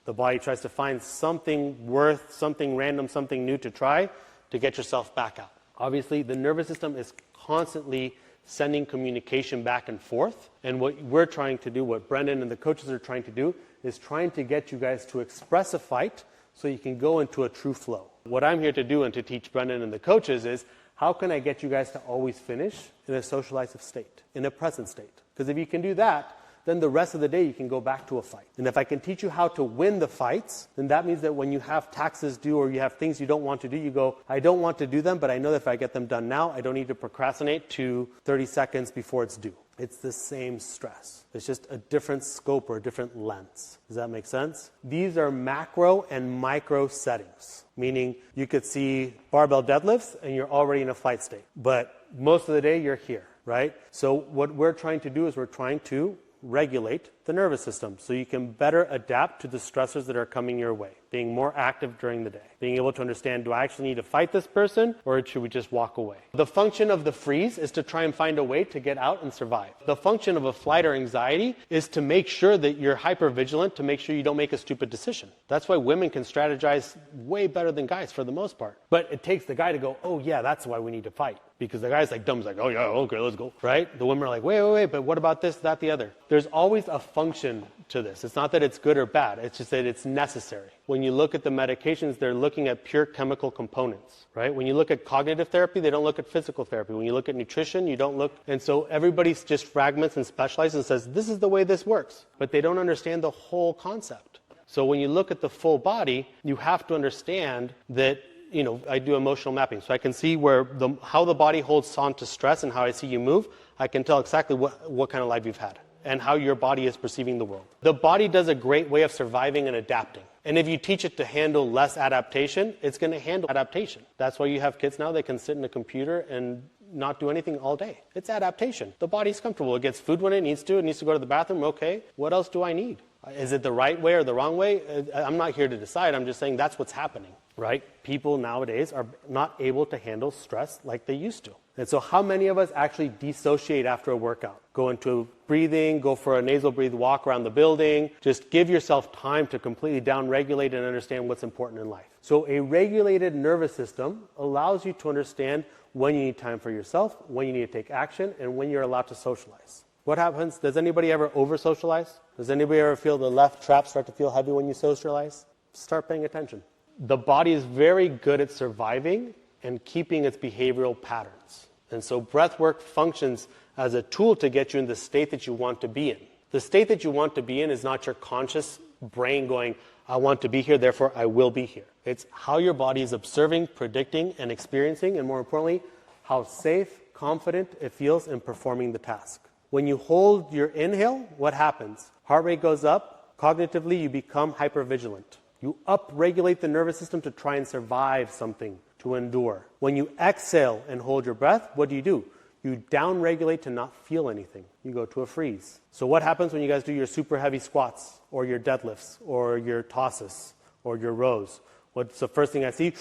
The body tries to find something worth, something random, something new to try to get yourself back out. Obviously, the nervous system is constantly sending communication back and forth. And what we're trying to do, what Brendan and the coaches are trying to do, is trying to get you guys to express a fight so you can go into a true flow. What I'm here to do and to teach Brendan and the coaches is, how can I get you guys to always finish in a socializative state, in a present state? Because if you can do that, then the rest of the day you can go back to a fight. And if I can teach you how to win the fights, then that means that when you have taxes due or you have things you don't want to do, you go, I don't want to do them, but I know that if I get them done now, I don't need to procrastinate to 30 seconds before it's due. It's the same stress. It's just a different scope or a different lens. Does that make sense? These are macro and micro settings, meaning you could see barbell deadlifts and you're already in a fight state. But most of the day you're here, right? So what we're trying to do is we're trying to regulate the nervous system so you can better adapt to the stressors that are coming your way, being more active during the day, being able to understand, do I actually need to fight this person or should we just walk away? The function of the freeze is to try and find a way to get out and survive. The function of a flight or anxiety is to make sure that you're hypervigilant, to make sure you don't make a stupid decision. That's why women can strategize way better than guys for the most part. But it takes the guy to go, oh yeah, that's why we need to fight. Because the guy's like, dumb's like, oh yeah, okay, let's go, right? The women are like, wait, but what about this, that, the other? There's always a function to this. It's not that it's good or bad. It's just that it's necessary. When you look at the medications, they're looking at pure chemical components, right? When you look at cognitive therapy, they don't look at physical therapy. When you look at nutrition, you don't look. And so everybody just fragments and specializes and says, this is the way this works. But they don't understand the whole concept. So when you look at the full body, you have to understand that, you know, I do emotional mapping. So I can see how the body holds on to stress and how I see you move. I can tell exactly what kind of life you've had and how your body is perceiving the world. The body does a great way of surviving and adapting. And if you teach it to handle less adaptation, it's going to handle adaptation. That's why you have kids now that can sit in a computer and not do anything all day. It's adaptation. The body's comfortable. It gets food when it needs to. It needs to go to the bathroom. Okay, what else do I need? Is it the right way or the wrong way? I'm not here to decide. I'm just saying that's what's happening, right? People nowadays are not able to handle stress like they used to. And so how many of us actually dissociate after a workout? Go into breathing, go for a nasal breathe walk around the building. Just give yourself time to completely down-regulate and understand what's important in life. So a regulated nervous system allows you to understand when you need time for yourself, when you need to take action, and when you're allowed to socialize. What happens? Does anybody ever over-socialize? Does anybody ever feel the left trap start to feel heavy when you socialize? Start paying attention. The body is very good at surviving and keeping its behavioral patterns. And so breath work functions as a tool to get you in the state that you want to be in. The state that you want to be in is not your conscious brain going, I want to be here, therefore I will be here. It's how your body is observing, predicting, and experiencing, and more importantly, how safe, confident it feels in performing the task. When you hold your inhale, what happens? Heart rate goes up. Cognitively, you become hypervigilant. You upregulate the nervous system to try and survive something, to endure. When you exhale and hold your breath, what do? You downregulate to not feel anything. You go to a freeze. So what happens when you guys do your super heavy squats or your deadlifts or your tosses or your rows? What's the first thing I see?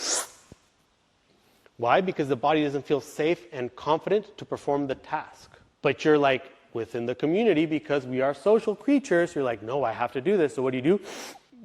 Why? Because the body doesn't feel safe and confident to perform the task. But you're like within the community, because we are social creatures, you're like, no, I have to do this. So what do?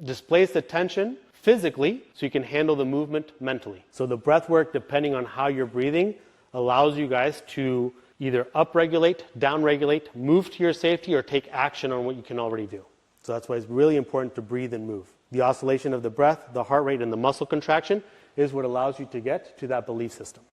Displace the tension physically so you can handle the movement mentally. So the breath work, depending on how you're breathing, allows you guys to either upregulate, downregulate, move to your safety, or take action on what you can already do. So that's why it's really important to breathe and move. The oscillation of the breath, the heart rate, and the muscle contraction is what allows you to get to that belief system.